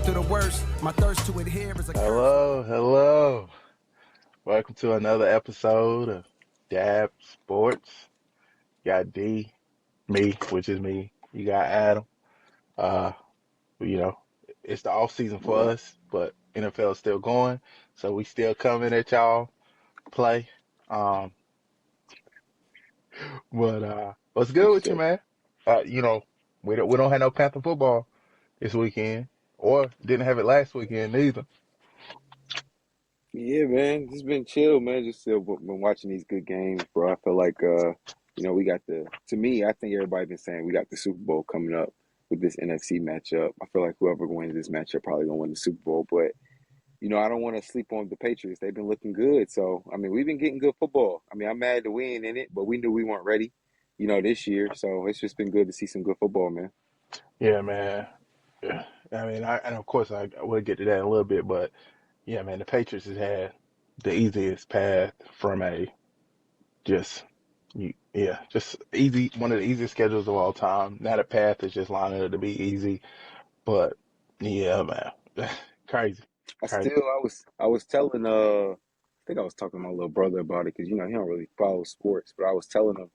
through the worst. My thirst to adhere is a curse. Hello. Welcome to another episode of Dab Sports. You got D, me, which is me. You got Adam. Uh, you know, it's the off season for What up? us, but NFL is still going, so we still coming at y'all play. Um, but what's good with you, Respect. man? We don't have no Panther football this weekend, or didn't have it last weekend either. Yeah, man, just been chill, man. Just still been watching these good games, bro. I feel like, we got to me, I think everybody been saying we got the Super Bowl coming up with this NFC matchup. I feel like whoever wins this matchup probably gonna win the Super Bowl, but I don't want to sleep on the Patriots. They've been looking good, so I mean, we've been getting good football. I mean, I'm mad to win in it, but we knew we weren't ready, this year. So it's just been good to see some good football, man. Yeah, man. Yeah. I mean, and of course I will get to that in a little bit, but yeah, man, the Patriots has had the easiest path from a just just easy, one of the easiest schedules of all time. Not a path that's just lining up to be easy, but yeah, man, crazy, crazy. I was telling I think I was talking to my little brother about it because he don't really follow sports, but I was telling him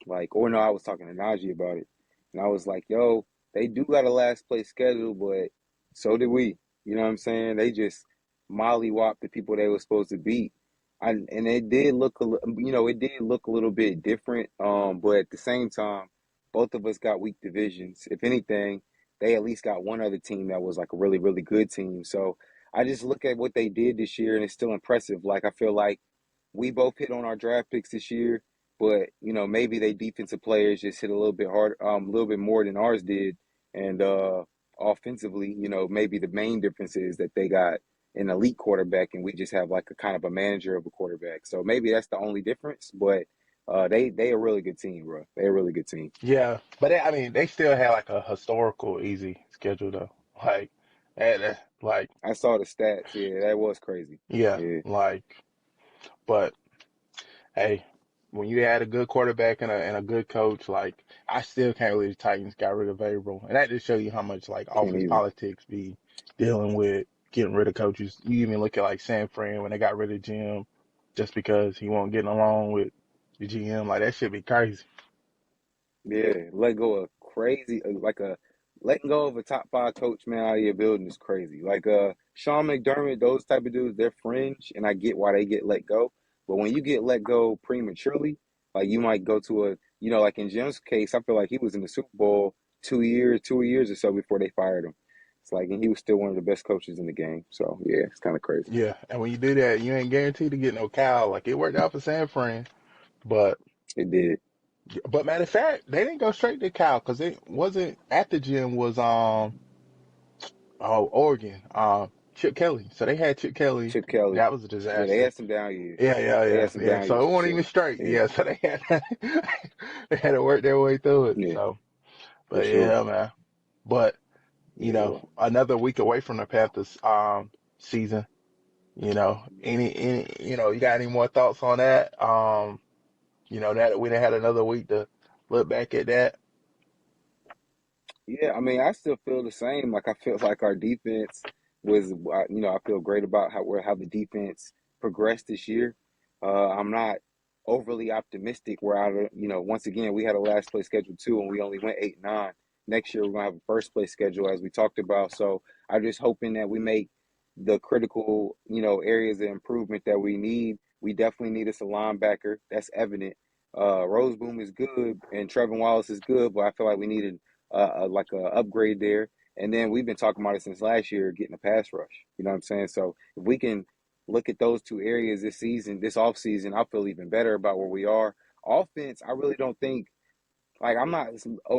like, or no, I was talking to Najee about it, and I was like, yo, they do got a last place schedule, but so did we. You know what I'm saying? They just mollywopped the people they were supposed to beat. And it did look it did look a little bit different. But at the same time, both of us got weak divisions. If anything, they at least got one other team that was like a really, really good team. So I just look at what they did this year, and it's still impressive. Like I feel like we both hit on our draft picks this year, but maybe they defensive players just hit a little bit hard, a little bit more than ours did, and offensively, maybe the main difference is that they got an elite quarterback, and we just have like a kind of a manager of a quarterback. So maybe that's the only difference, but they a really good team, bro. They a really good team. Yeah, but I mean, they still had like a historical easy schedule though. Like, I saw the stats. Yeah, that was crazy. yeah, Yeah, but hey, when you had a good quarterback and a good coach, like I still can't believe the Titans got rid of Averill, and that just show you how much like can't office either. politics be dealing with getting rid of coaches. You even look at like San Fran when they got rid of Jim just because he wasn't getting along with the GM. Like that should be crazy. Yeah, let go of crazy, like a letting go of a top five coach, man, out of your building is crazy. Like Sean McDermott, those type of dudes, they're fringe, and I get why they get let go. But when you get let go prematurely, like you might go to like in Jim's case, I feel like he was in the Super Bowl 2 years or so before they fired him. It's like, and he was still one of the best coaches in the game. So yeah, it's kind of crazy. Yeah, and when you do that, you ain't guaranteed to get no cow. Like it worked out for San Fran, but It did. matter of fact, they didn't go straight to Cal because it wasn't at the gym was Oregon, Chip Kelly. So they had Chip Kelly. Chip Kelly. That was a Yeah, they disaster. had some down years. Yeah, yeah, They yeah, had some yeah. down So years it for wasn't even sure. straight. Yeah, Yeah, so they had they had to work their way through it. yeah, So, for but sure. yeah, man. But Yeah. another week away from the Panthers season. Any you got any more thoughts on that? That we done had another week to look back at that. Yeah, I mean, I still feel the same. Like I feel like our defense was, I feel great about how the defense progressed this year. I'm not overly optimistic. We're out of, once again, we had a last place schedule too, and we only went 8-9. Next year, we're gonna have a first place schedule as we talked about. So I'm just hoping that we make the critical, areas of improvement that we need. We definitely need us a linebacker. That's evident. Roseboom is good, and Trevin Wallace is good, but I feel like we needed like a upgrade there. And then we've been talking about it since last year, getting a pass rush. You know what I'm saying? So if we can look at those two areas this season, this off season, I feel even better about where we are. Offense, I really don't think like I'm not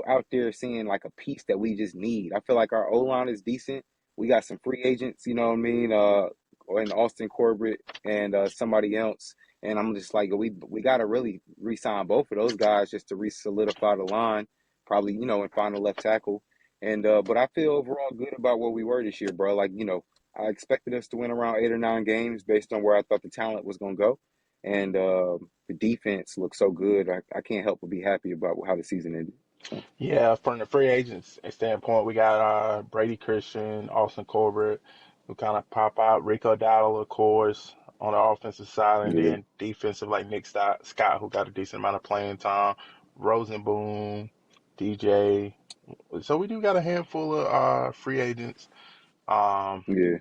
out there seeing like a piece that we just need. I feel like our O line is decent. We got some free agents, you know what I mean? And Austin Corbett and somebody else. And I'm just like, we got to really re-sign both of those guys just to re-solidify the line, probably, and find a left tackle. And but I feel overall good about where we were this year, bro. Like, I expected us to win around 8 or 9 games based on where I thought the talent was going to go. And the defense looks so good. I can't help but be happy about how the season ended. Yeah, from the free agents standpoint, we got Brady Christian, Austin Corbett, who kind of pop out. Rico Dowdle, of course, on the offensive side, and Yeah, then defensive like Nick Scott, who got a decent amount of playing time. Rosenboom, DJ. So we do got a handful of free agents. Um, yeah,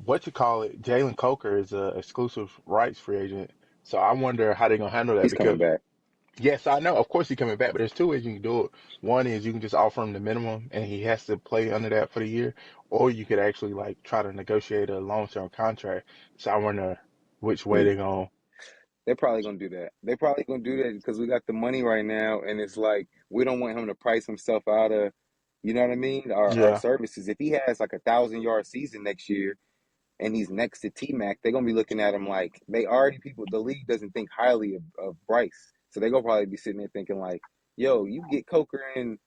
what you call it? Jalen Coker is a exclusive rights free agent. So I wonder how they're gonna handle that he's coming because back. yes, I know. Of course, he's coming back, but there's two ways you can do it. One is you can just offer him the minimum, and he has to play under that for the year, or you could actually like try to negotiate a long-term contract. So I wonder which way Yeah, they're going. they're probably gonna do that. They're probably gonna do that because we got the money right now, and it's like we don't want him to price himself out of, you know what I mean, our Yeah, services. If he has like 1,000 yard season next year, and he's next to T Mac, they're gonna be looking at him like they already people. The league doesn't think highly of Bryce, so they're gonna probably be sitting there thinking like, "Yo, you get Coker in,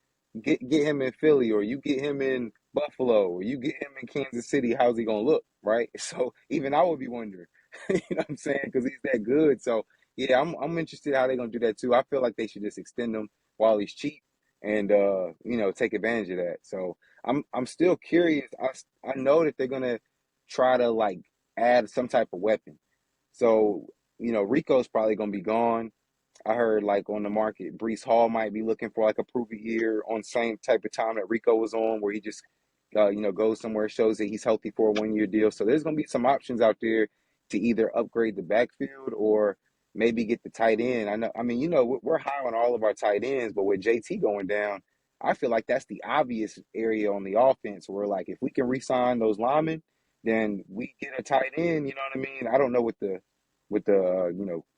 get him in Philly, or you get him in Buffalo, or you get him in Kansas City. How's he gonna look?" Right? So even I would be wondering, you know what I'm saying? Because he's that good. So yeah, I'm interested how they're gonna do that too. I feel like they should just extend him while he's cheap and take advantage of that. So I'm still curious. I know that they're gonna try to like add some type of weapon. So, Rico's probably gonna be gone. I heard like on the market, Brees Hall might be looking for like a prove a year on same type of time that Rico was on, where he just goes somewhere, shows that he's healthy for a 1 year deal. So there's gonna be some options out there to either upgrade the backfield or maybe get the tight end. I know, I mean, we're high on all of our tight ends, but with JT going down, I feel like that's the obvious area on the offense where like if we can re-sign those linemen, then we get a tight end. You know what I mean? I don't know what the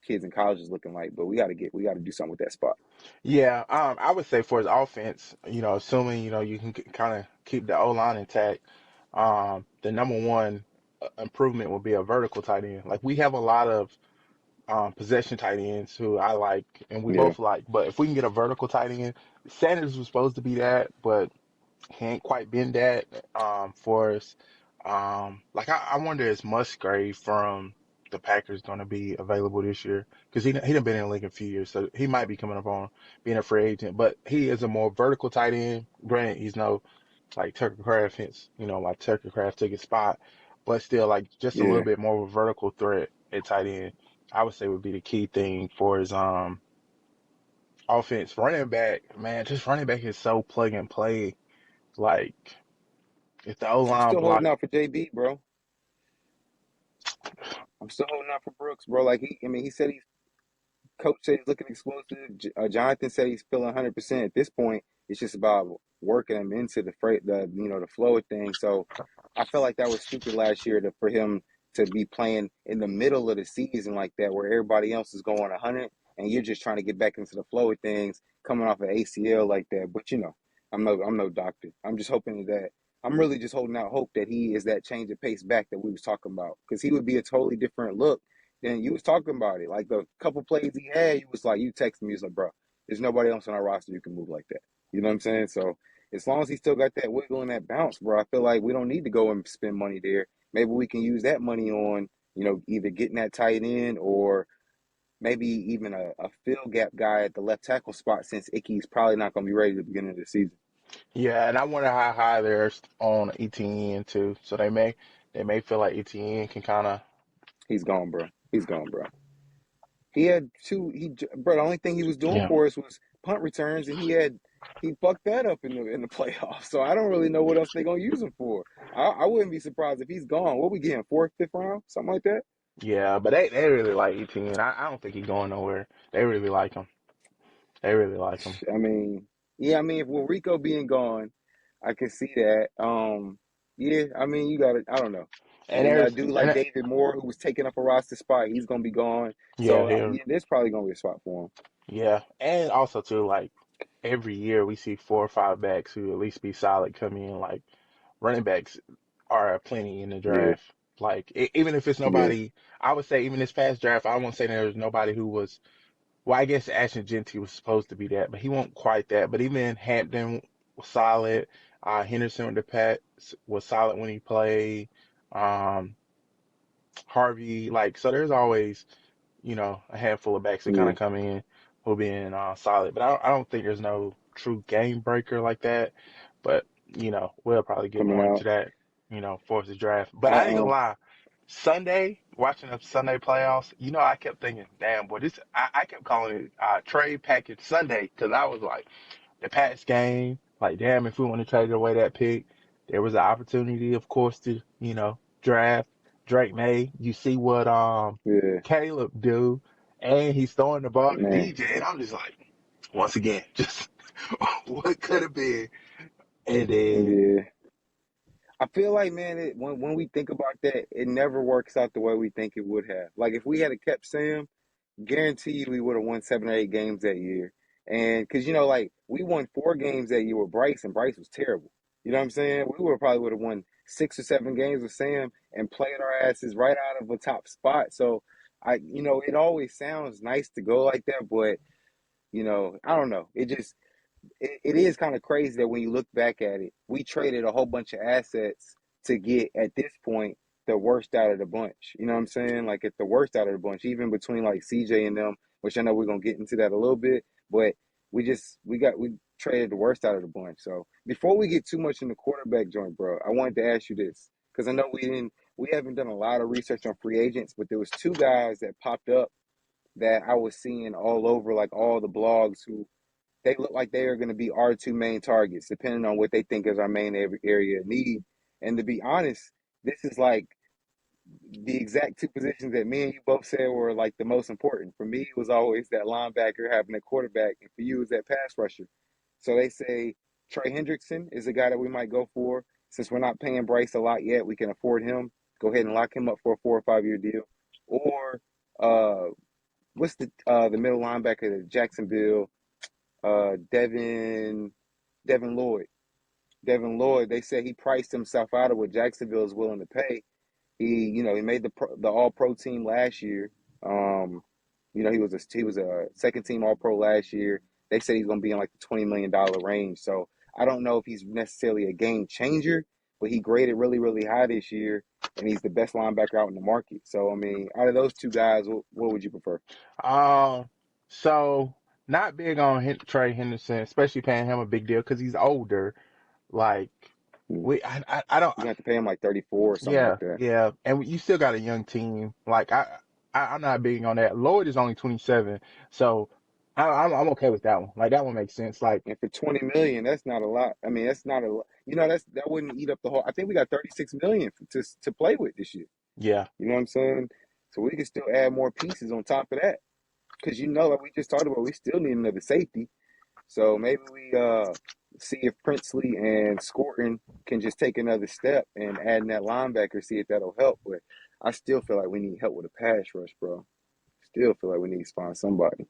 kids in college is looking like, but we got to do something with that spot. yeah. I would say for his offense, assuming you can kind of keep the O line intact, the number one improvement will be a vertical tight end. Like we have a lot of possession tight ends who I like and we Yeah, both like. But if we can get a vertical tight end, Sanders was supposed to be that, but he ain't quite been that for us. Like I wonder is Musgrave from the Packers going to be available this year? Because he done been in the league a few years, so he might be coming up on being a free agent. But he is a more vertical tight end. Granted, he's no like Tucker Craft, hence like Tucker Craft took his spot, but still like just a little yeah. bit more of a vertical threat at tight end. I would say would be the key thing for his offense. Running back, man, just running back is so plug and play. Like if the O I'm line still holding block, out for JB, bro. I'm still holding out for Brooks, bro. Like he said coach said he's looking explosive. Jonathan said he's feeling 100%. At this point, it's just about working him into the flow of things. So I felt like that was stupid last year for him to be playing in the middle of the season like that, where everybody else is going 100 and you're just trying to get back into the flow of things, coming off an ACL like that. But I'm no doctor. I'm just hoping that I'm really just holding out hope that he is that change of pace back that we was talking about, because he would be a totally different look. Then you was talking about it. Like the couple plays he had, you was like, you texted me, you was like, bro, there's nobody else on our roster who can move like that. You know what I'm saying? So as long as he still got that wiggle and that bounce, bro, I feel like we don't need to go and spend money there. Maybe we can use that money on, either getting that tight end or maybe even a fill gap guy at the left tackle spot, since Icky's probably not going to be ready at the beginning of the season. yeah, and I wonder how high they're on ETN too. So they may feel like ETN can kind of He's gone, bro. He's gone, bro. He had two. Bro, the only thing he was doing yeah. for us was punt returns, and he fucked that up in the playoffs. So I don't really know what else they're gonna use him for. I wouldn't be surprised if he's gone. What we getting, fourth, fifth round, something like that? Yeah, but they really like ETN. I don't think he's going nowhere. They really like him. They really like him. I mean, yeah, I mean, if with Rico being gone, I can see that. Yeah, I mean, you got to. I don't know. And And then a there's dude and like David Moore, who was taking up a roster spot, he's gonna be gone. yeah, So here yeah, there's probably gonna be a spot for him. yeah, and also too like every year we see 4 or 5 backs who at least be solid come in. Like running backs are plenty in the Yeah, draft. Like even if it's yeah, nobody, I would say even this past draft, I won't say there was nobody who was. Well, I guess Ashton Genty was supposed to be that, but he won't quite that. But even Hampton was solid. Henderson with the Pats was solid when he played. Um, Harvey, like, so there's always, a handful of backs that kind yeah. of come in who been solid. But I don't think there's no true game breaker like that. But, we'll probably get coming more into out. that, for the draft. But I I ain't gonna lie. Sunday, watching the Sunday playoffs, I kept thinking, damn, boy, I kept calling it trade package Sunday because I was like, the Pats game, like, damn, if we want to trade away that pick, there was an opportunity, of course, to, draft Drake May. You see what yeah, Caleb do, and he's throwing the ball to man, DJ, and I'm just like, once again, just what could have been. And then, yeah. I feel like, man, when we think about that, it never works out the way we think it would have. Like if we had kept Sam, guarantee you we would have won 7 or 8 games that year. And because like we won 4 games that year with Bryce, and Bryce was terrible. You know what I'm saying? We would have won 6 or 7 games with Sam and played our asses right out of a top spot. So it always sounds nice to go like that, but I don't know. It is kind of crazy that when you look back at it, we traded a whole bunch of assets to get at this point the worst out of the bunch. You know what I'm saying? Like at the worst out of the bunch, even between like CJ and them, which I know we're gonna get into that a little bit, but we traded the worst out of the bunch. So before we get too much in the quarterback joint, bro, I wanted to ask you this because I know we haven't done a lot of research on free agents, but there was 2 guys that popped up that I was seeing all over like all the blogs who they look like they are going to be our 2 main targets, depending on what they think is our main area of need. And to be honest, this is like the exact 2 positions that me and you both said were like the most important. For me, it was always that linebacker having a quarterback, and for you, is that pass rusher. So they say Trey Hendrickson is a guy that we might go for. Since we're not paying Bryce a lot yet, we can afford him. Go ahead and lock him up for a 4 or 5 year deal. Or what's the middle linebacker at Jacksonville? Devin Lloyd. Devin Lloyd, they said he priced himself out of what Jacksonville is willing to pay. He made the All Pro team last year. He was a second team All Pro last year. They said he's going to be in like the $20 million range. So I don't know if he's necessarily a game changer, but he graded really, really high this year, and he's the best linebacker out in the market. So I mean, out of those 2 guys, what would you prefer? um, so not big on Trey Henderson, especially paying him a big deal because he's older. Like, Hmm. I don't. You have to pay him like 34 or something Yeah, like that. yeah, and you still got a young team. Like I'm not big on that. Lloyd is only 27, so I'm okay with that one. Like that one makes sense. Like, And for 20 million, that's not a lot. I mean, that's not a lot. That wouldn't eat up the whole. I think we got 36 million to play with this year. yeah, You know what I'm saying? So we can still add more pieces on top of that. Because like we just talked about, we still need another safety. So maybe we see if Princely and Scorton can just take another step and add in that linebacker, see if that'll help. But I still feel like we need help with a pass rush, bro. Still feel like we need to find somebody.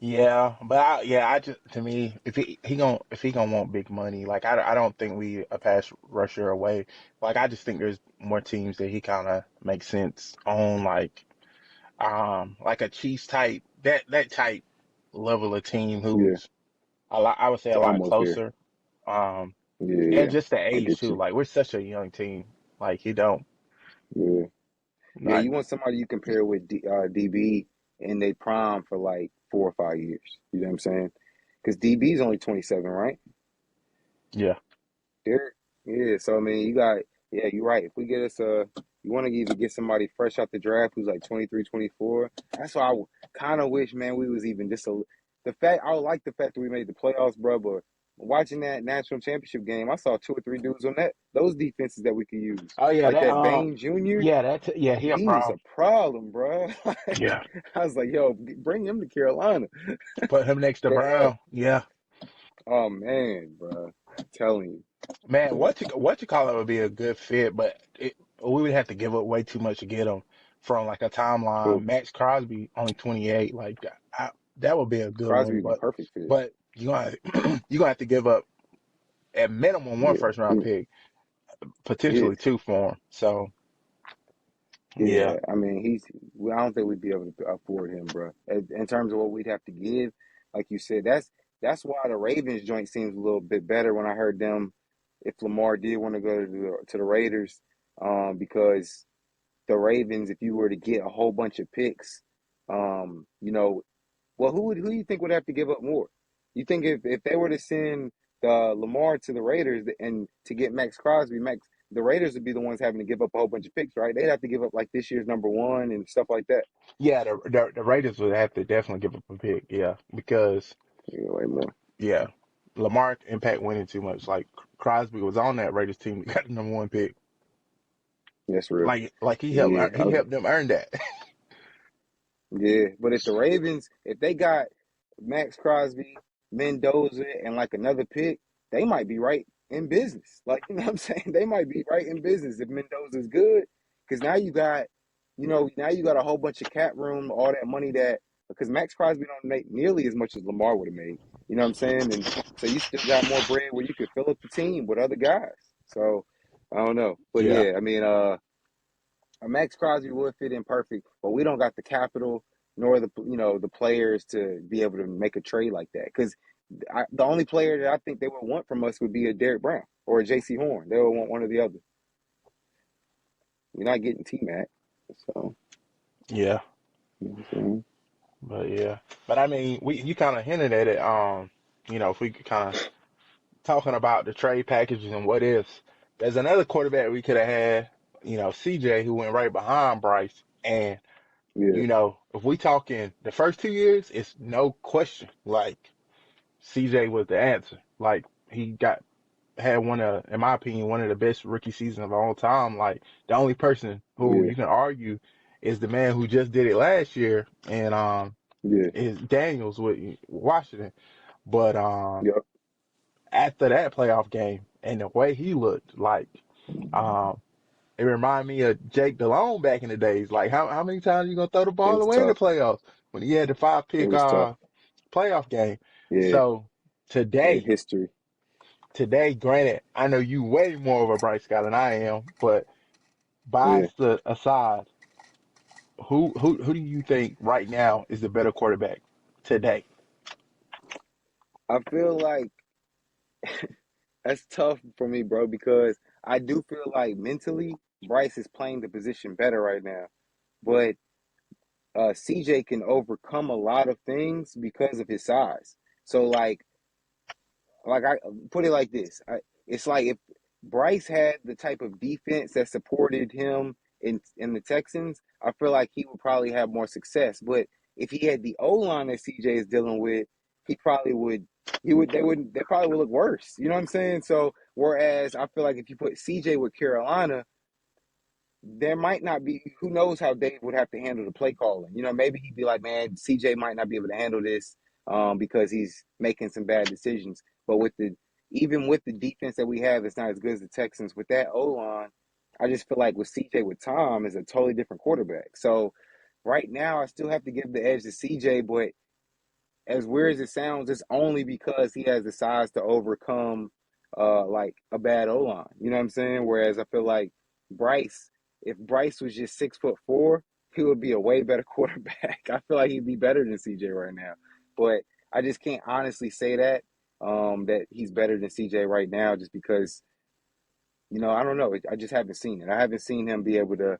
yeah, but I just to me, if he gonna want big money, like I don't think we a pass rusher away. Like I just think there's more teams that he kind of makes sense on, like a Chiefs type, that type level of team Yeah, who's a lot, I would say a so lot almost there. closer. Yeah, And yeah. just the I age get too. you. Like we're such a young team. Like you don't Yeah. Yeah, like you want somebody you compare with DB in their prime for like 4 or 5 years. You know what I'm saying? Because DB is only 27, right? yeah. Derek? Yeah, so I mean, yeah, you're right. If we get us you want to either get somebody fresh out the draft who's like 23, 24. That's why I kind of wish, man, we was even just I like the fact that we made the playoffs, bro, but watching that national championship game, I saw 2 or 3 dudes on those defenses that we could use. Oh yeah, Like that that Bain Jr., yeah, he a he was a problem. problem, bro. Like, Yeah. I was like, yo, bring him to Carolina. Put him next to But Brown. Yeah. oh man, bro, I'm telling you. Man, But what you call it would be a good fit, but we would have to give up way too much to get him from like a timeline. who Max Crosby only 28, like that would be a good Crosby one, would be but perfect fit. but you gonna have to give up at minimum one Yeah, first round pick, yeah, potentially two for him. So yeah, yeah. I mean, I don't think we'd be able to afford him, bro. In terms of what we'd have to give, like you said, that's why the Ravens joint seems a little bit better when I heard them. If Lamar did want to go to the Raiders, because the Ravens, if you were to get a whole bunch of picks, well, who do you think would have to give up more? You think if they were to send Lamar to the Raiders and to get Max Crosby, the Raiders would be the ones having to give up a whole bunch of picks, right? They'd have to give up like this year's number one and stuff like that. Yeah, the Raiders would have to definitely give up a pick, yeah, because Yeah, way more. yeah, Lamar impact winning too much. Like Crosby was on that Raiders team, got the number one pick. That's real. Like he Yeah, helped them earn that. yeah. But if the Ravens, if they got Max Crosby, Mendoza, and like another pick, they might be right in business. Like, you know what I'm saying? They might be right in business if Mendoza's good. Because now you got, now you got a whole bunch of cap room, all that money because Max Crosby don't make nearly as much as Lamar would have made. You know what I'm saying? And so you still got more bread where you could fill up the team with other guys. So I don't know. But Yeah, yeah, I mean, Max Crosby would fit in perfect, but we don't got the capital nor the players to be able to make a trade like that. Because the only player that I think they would want from us would be a Derek Brown or a J.C. Horn. They would want one or the other. You're not getting T-Mac, so yeah, you know what I'm saying? but I mean, you kind of hinted at it. If we could kind of talking about the trade packages and what ifs, there's another quarterback we could have had. CJ who went right behind Bryce, and Yeah, if we talking the first 2 years, it's no question. Like CJ was the answer. Like he had in my opinion, one of the best rookie seasons of all time. Like the only person who yeah, you can argue is the man who just did it last year, and yeah, is Daniels with Washington. But yep, after that playoff game and the way he looked, like um, it reminded me of Jake Delhomme back in the days. Like how many times you gonna throw the it ball was away in the tough. playoffs when he had the five It pick was tough. playoff game? Yeah, So made today, history. today, granted, I know you way more of a Bryce guy than I am, but Yeah, bias aside, who do you think right now is the better quarterback today? I feel like that's tough for me, bro, because I do feel like mentally Bryce is playing the position better right now, but CJ can overcome a lot of things because of his size. So I put it like this. It's like if Bryce had the type of defense that supported him in the Texans, I feel like he would probably have more success. But if he had the O line that CJ is dealing with, he probably would. They probably would look worse. You know what I'm saying? So whereas I feel like if you put CJ with Carolina, there might not be, who knows how Dave would have to handle the play calling. Maybe he'd be like, man, CJ might not be able to handle this because he's making some bad decisions. But even with the defense that we have, it's not as good as the Texans. With that O line, I just feel like with CJ with Tom is a totally different quarterback. So right now, I still have to give the edge to CJ, but as weird as it sounds, it's only because he has the size to overcome like a bad O line. You know what I'm saying? Whereas I feel like Bryce, if Bryce was just 6'4", he would be a way better quarterback. I feel like he'd be better than CJ right now. But I just can't honestly say that he's better than CJ right now just because, I don't know. I just haven't seen it. I haven't seen him be able to,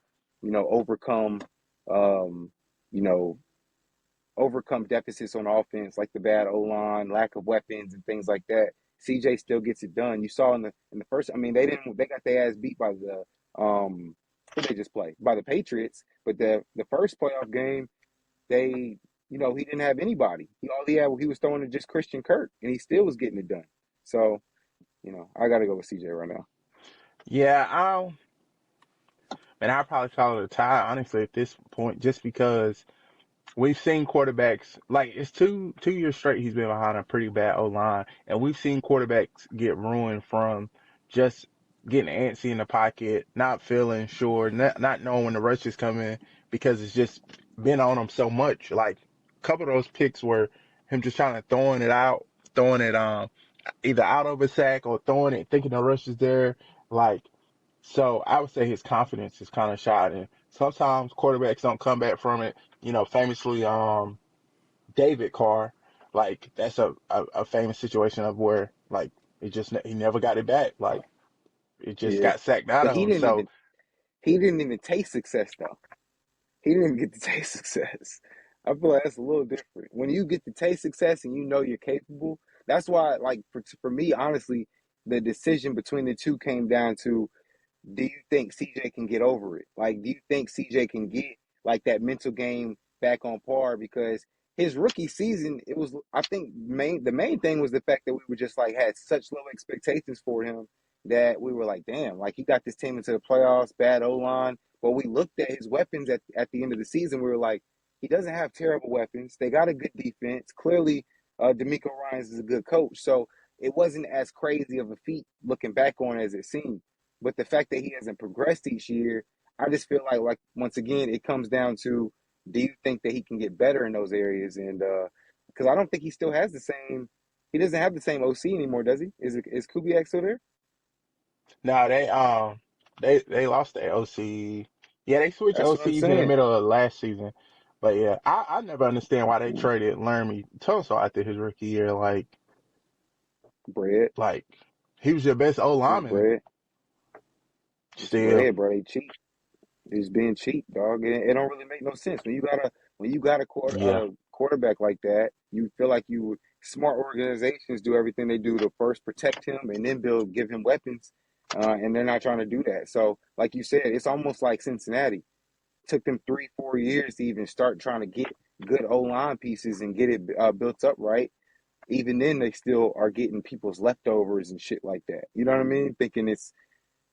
overcome um, you know, overcome deficits on offense like the bad O line, lack of weapons, and things like that. CJ still gets it done. You saw in the first. I mean, they got their ass beat by the who they just played by the Patriots. But the first playoff game, they he didn't have anybody. He was throwing to just Christian Kirk, and he still was getting it done. So I got to go with CJ right now. Yeah, I'll probably call it a tie honestly at this point, just because we've seen quarterbacks like it's two years straight he's been behind a pretty bad O line, and we've seen quarterbacks get ruined from just getting antsy in the pocket, not feeling sure, not knowing when the rush is coming because it's just been on him so much. Like a couple of those picks were him just trying to throwing it either out of a sack or throwing it thinking the rush is there. Like so, I would say his confidence is kind of shot, and sometimes quarterbacks don't come back from it. Famously, David Carr, like that's a famous situation of where like he never got it back. Like it just Yeah, got sacked out but of him. So he didn't even taste success though. He didn't even get to taste success. I feel like that's a little different. When you get to taste success and you know you're capable, that's why, like, for me, honestly, the decision between the two came down to, do you think CJ can get over it? Like, do you think CJ can get like that mental game back on par? Because his rookie season, it was, I think, the main thing was the fact that we were just like had such low expectations for him that we were like, damn, like he got this team into the playoffs, bad O line. But we looked at his weapons at the end of the season. We were like, he doesn't have terrible weapons. They got a good defense. Clearly, D'Amico Ryans is a good coach. So it wasn't as crazy of a feat looking back on as it seemed. But the fact that he hasn't progressed each year, I just feel like once again, it comes down to, do you think that he can get better in those areas? And because I don't think he still has the same, he doesn't have the same OC anymore, does he? Is Kubiak still there? No, they lost their OC. Yeah, they switched That's what I'm OCs in the saying. middle of last season. But yeah, I never understand why they traded Laramie Tunsil after his rookie year. Bread, Like he was your best O it's lineman bread, it's still. bread, bro. They cheap. It's being cheap, dog. It don't really make no sense when you got a Yeah, quarterback like that. You feel like smart organizations do everything they do to first protect him and then give him weapons, and they're not trying to do that. So, like you said, it's almost like Cincinnati. Took them 3-4 years to even start trying to get good O line pieces and get it built up right. Even then, they still are getting people's leftovers and shit like that. You know what I mean? Thinking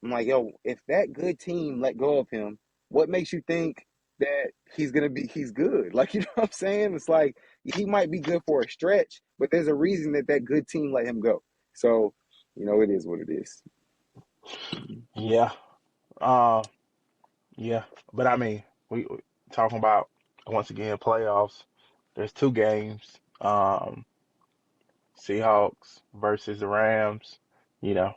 I'm like, yo, if that good team let go of him, what makes you think that he's good? Like, you know what I'm saying? It's like he might be good for a stretch, but there's a reason that good team let him go. So, it is what it is. yeah, uh, yeah. But I mean, we talking about once again playoffs. There's two games. Seahawks versus the Rams. You know,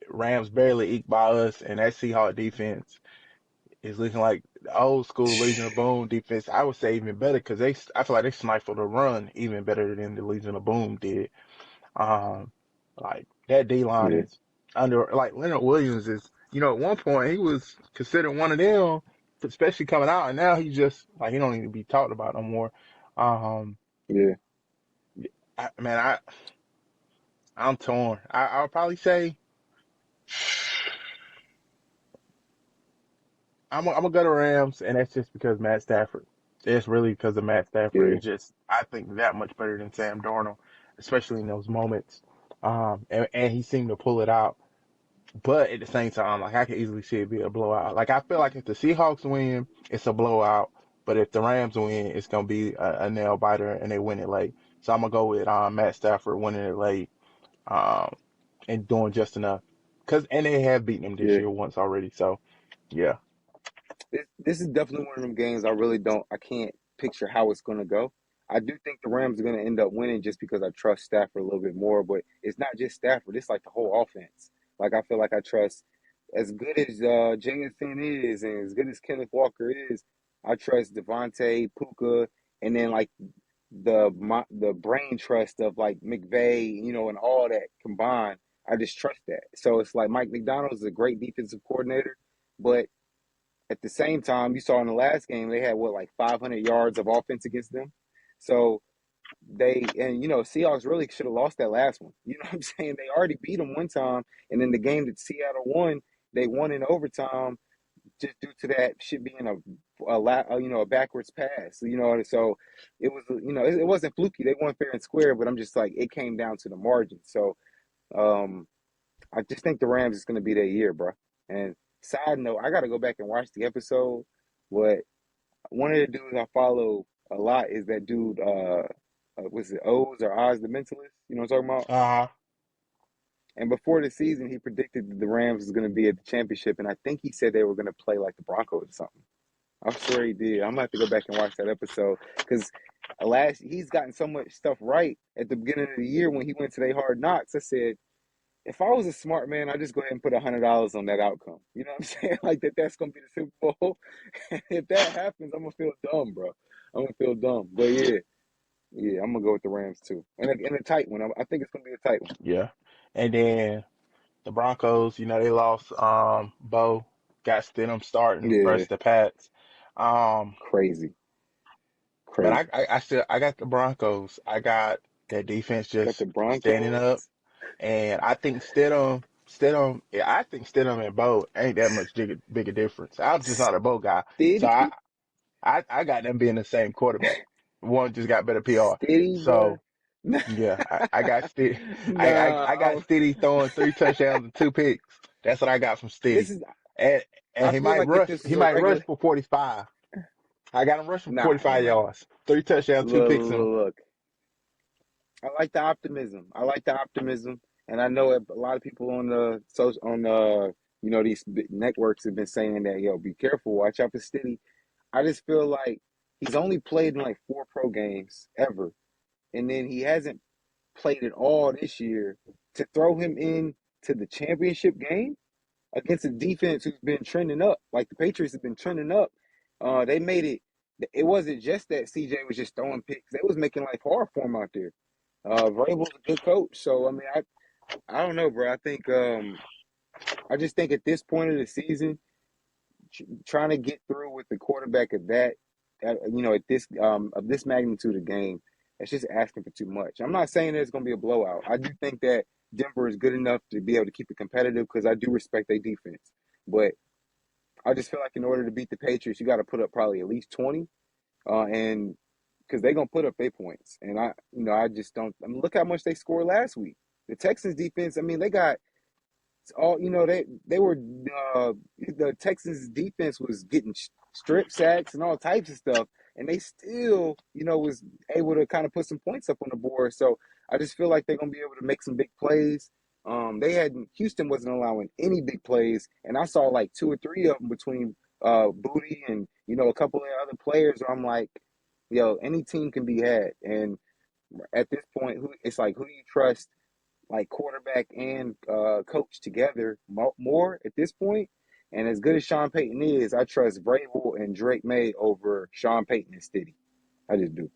Rams barely eked by us, and that Seahawk defense is looking like the old school Legion of Boom defense. I would say even better because I feel like they stifled the run even better than the Legion of Boom did. Um, like that D line Yeah, is under, like Leonard Williams is, at one point he was considered one of them, especially coming out, and now he just like he don't need to be talked about no more. Um, yeah, man, I'm torn. I'll probably say I'm gonna go to Rams, and that's just because Matt Stafford. It's really because of Matt Stafford. yeah, It's just I think that much better than Sam Darnold, especially in those moments. And he seemed to pull it out. But at the same time, like I could easily see it be a blowout. Like I feel like if the Seahawks win, it's a blowout. But if the Rams win, it's gonna be a nail biter, and they win it late. So I'm gonna go with Matt Stafford winning it late, um, and doing just enough. And they have beaten him this yeah. year once already. So yeah. This is definitely one of them games I can't picture how it's going to go. I do think the Rams are going to end up winning just because I trust Stafford a little bit more, but it's not just Stafford, it's like the whole offense. Like, I feel like I trust, as good as Jameson is and as good as Kenneth Walker is, I trust Devontae, Puka, and then like the brain trust of like McVay, and all that combined. I just trust that. So it's like Mike McDonald is a great defensive coordinator, but at the same time, you saw in the last game they had like 500 yards of offense against them. So Seahawks really should have lost that last one. You know what I'm saying? They already beat them one time, and then the game that Seattle won, they won in overtime just due to that shit being a backwards pass. So it was it wasn't fluky. They won fair and square, but I'm just like, it came down to the margin. So um, I just think the Rams is going to be their year, bro. And side note, I got to go back and watch the episode. But one of the dudes I follow a lot is that dude, was it O's or Oz the Mentalist? You know what I'm talking about? Uh And before the season, he predicted that the Rams was going to be at the championship. And I think he said they were going to play like the Broncos or something. I swear he did. I'm going to have to go back and watch that episode because he's gotten so much stuff right at the beginning of the year when he went to their Hard Knocks. I said, if I was a smart man, I'd just go ahead and put $100 on that outcome. You know what I'm saying? Like that's gonna be the Super Bowl. If that happens, I'm gonna feel dumb, bro. I'm gonna feel dumb. But yeah, yeah, I'm gonna go with the Rams too, and a tight one. I think it's gonna be a tight one. yeah. And then the Broncos, they lost Bo, got Stidham starting Yeah, versus the Pats. Um crazy, man, crazy. I got the Broncos. I got that defense Got the just standing Broncos. up, and I think Stidham and Bo ain't that much bigger difference. I'm just not a Bo guy, so Steady, I got them being the same quarterback. One just got better PR. steady, bro. So yeah, I got Steady. I got Nah, Steady throwing 3 touchdowns and 2 picks. That's what I got from this Steady. is. And I he feel might like if rush. this He was a might rush regular, for 45. I got him rushing for nah, hey 45 man, yards, 3 touchdowns, two look, picks in him. look, look. I like the optimism. I like the optimism, and I know a lot of people on the social on these networks have been saying that yo, be careful, watch out for Steady. I just feel like he's only played in like 4 pro games ever, and then he hasn't played at all this year. To throw him in to the championship game against a defense who's been trending up, like the Patriots have been trending up. They made it. It wasn't just that CJ was just throwing picks; they was making life hard for him out there. Vrabel's a good coach, so I mean, I don't know, bro. I just think at this point of the season, trying to get through with the quarterback of at this of this magnitude of game, it's just asking for too much. I'm not saying that it's going to be a blowout. I do think that Denver is good enough to be able to keep it competitive because I do respect their defense, but I just feel like in order to beat the Patriots, you got to put up probably at least 20, and because they're gonna put up their points, and I just don't. I mean, look how much they scored last week. The Texans defense. I mean, they got all they were the Texans defense was getting strip sacks and all types of stuff, and they still was able to kind of put some points up on the board. So I just feel like they're gonna be able to make some big plays. They had Houston wasn't allowing any big plays, and I saw like 2 or 3 of them between Booty and a couple of other players. Where I'm like, yo, any team can be had, and at this point, it's like who do you trust? Like quarterback and coach together more at this point. And as good as Sean Payton is, I trust Vrabel and Drake May over Sean Payton and Stiddy. I just do.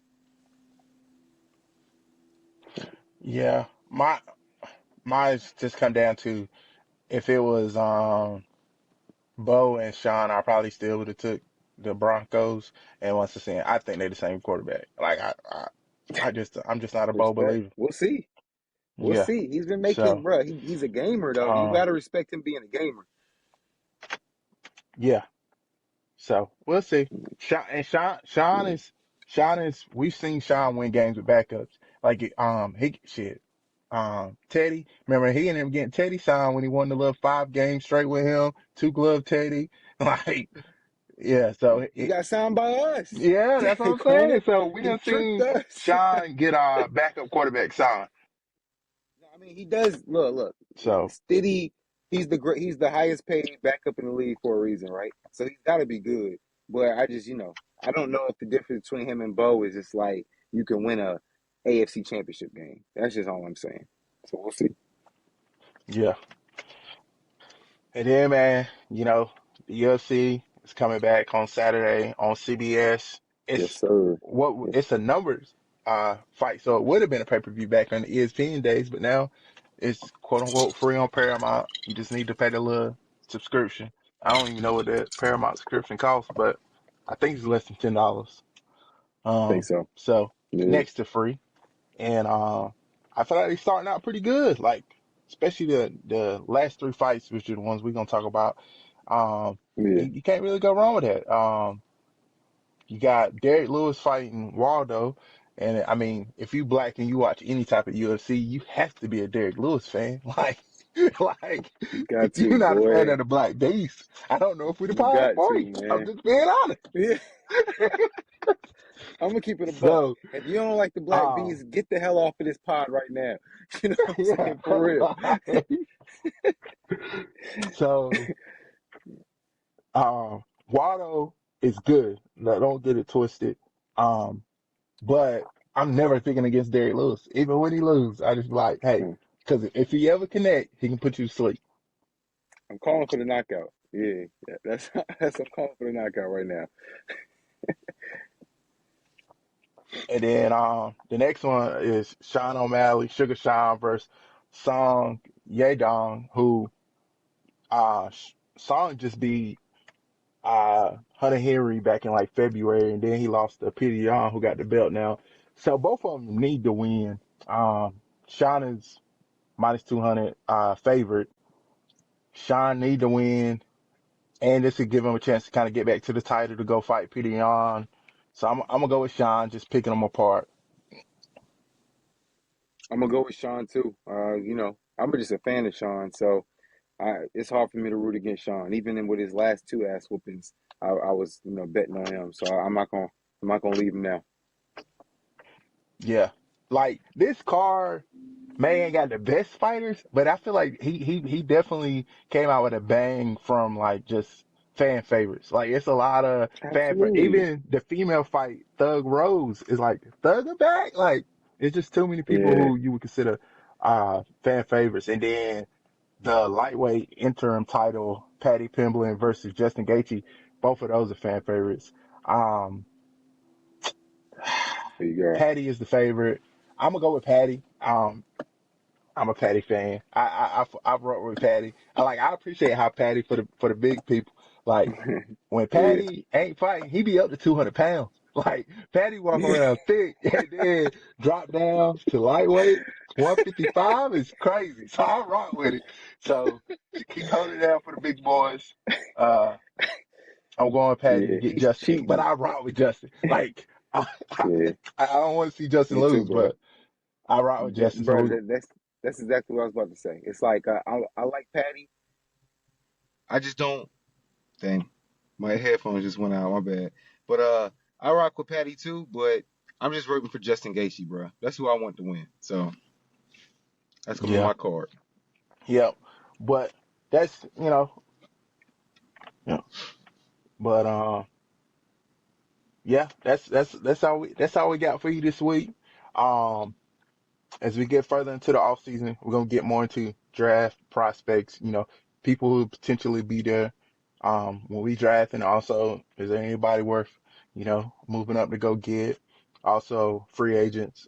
Yeah, mine's just come down to if it was Bo and Sean, I probably still would have took the Broncos. And once again, I think they're the same quarterback. Like I'm just not a Bo Respect. believer. We'll see. We'll Yeah. see. He's been making, So bro. He's a gamer though. You um got to respect him being a gamer. yeah. So we'll see. Sean is we've seen Sean win games with backups. Like he shit. Teddy, remember he ended up getting Teddy signed when he won the little 5 games straight with him, 2 glove Teddy. Like yeah, so He got signed by us. yeah, that's what I'm Corner. saying. So we He done tricked seen us. Sean get our backup quarterback signed. No, I mean, he does. Look. So Stiddy. He's the great. He's the highest paid backup in the league for a reason, right? So he's got to be good. But I just, I don't know if the difference between him and Bo is just like you can win a AFC Championship game. That's just all I'm saying. So we'll see. yeah. And then man, the UFC is coming back on Saturday on CBS. Yes, It's sir. what Yes, it's a numbers fight. So it would have been a pay-per-view back on the ESPN days, but now it's quote unquote free on Paramount. You just need to pay the little subscription. I don't even know what that Paramount subscription costs, but I think it's less than $10. think so. So Yeah, next to free. And I feel like they're starting out pretty good. Like especially the last 3 fights, which are the ones we're gonna talk about. yeah. You can't really go wrong with that. You got Derek Lewis fighting Waldo, and I mean, if you black and you watch any type of UFC, you have to be a Derek Lewis fan. Like You if got to, you're not a fan boy. of the Black Beast, I don't know if we're the You pod got for to, you. I'm man. just being honest. Yeah, I'm gonna keep it a buck. So, If you don't like the Black um, Bees, get the hell off of this pod right now. You know what I'm yeah. saying? For real. So, Waldo is good. No, don't get it twisted. Um, but I'm never picking against Derek Lewis. Even when he loses, I just be like, hey, Hmm. because if he ever connect, he can put you to sleep. I'm calling for the knockout. Yeah, that's I'm calling for the knockout right now. And then the next one is Sean O'Malley, Sugar Sean versus Song Yadong, who Song just be Hunter Henry back in like February, and then he lost to Peter Young, who got the belt now. So both of them need to win. Sean is minus 200 favorite. Sean need to win, and this would give him a chance to kind of get back to the title to go fight Peter Yan. So I'm gonna go with Sean, just picking them apart. I'm gonna go with Sean too. I'm just a fan of Sean, so it's hard for me to root against Sean. Even with his last two ass whoopings, I was betting on him. So I'm not gonna leave him now. Yeah, like this card May ain't got the best fighters, but I feel like he definitely came out with a bang from like just fan favorites. Like it's a lot of fan Absolutely. even the female fight, Thug Rose is like Thug are back. Like it's just too many people Yeah. who you would consider fan favorites. And then the lightweight interim title, Patty Pimblin versus Justin Gaethje, both of those are fan favorites. Um There you go. Patty is the favorite. I'm gonna go with Patty. I'm a Patty fan. I wrote with Patty. I appreciate how Patty for the big people. Like when Yeah. Patty ain't fighting, he be up to 200 pounds. Like Patty walk around thick and then drop down to lightweight 155 is crazy. So I rock with it. So to keep holding down for the big boys. Uh, I'm going Patty to Yeah. get He's Justin, but cheating. I rock with Justin. Like Yeah. I don't want to see Justin Me too, lose, bro. but I rock with Justin. Bro, So that's exactly what I was about to say. It's like I like Patty. I just don't. Dang, my headphones just went out. My bad. But I rock with Patty too. But I'm just rooting for Justin Gaethje, bro. That's who I want to win. So that's gonna be yeah. my card. Yep. But that's yeah. But yeah, that's all we got for you this week. Um as we get further into the off season, we're gonna get more into draft prospects, people who potentially be there when we draft, and also is there anybody worth, moving up to go get. Also free agents.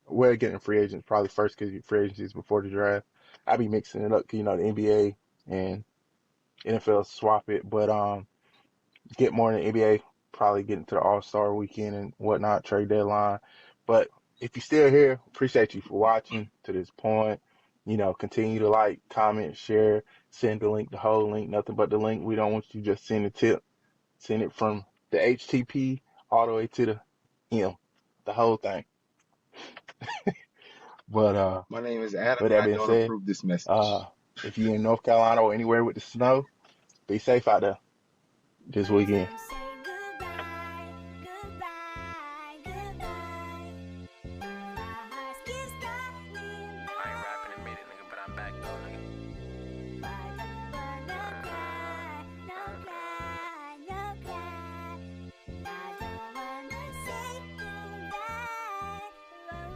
We're getting free agents probably first because free agency is before the draft. I be mixing it up, 'cause, the NBA and NFL swap it, but get more in the NBA, probably get into the All-Star weekend and whatnot, trade deadline. But if you're still here, appreciate you for watching to this point. Continue to like, comment, share, send the link, the whole link, nothing but the link. We don't want you to just send a tip. Send it from the HTP all the way to the M, the whole thing. But My name is Adam, with and that I being don't said, approve this message. uh, if you're in North Carolina or anywhere with the snow, be safe out there this weekend.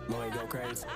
Lloyd go crazy.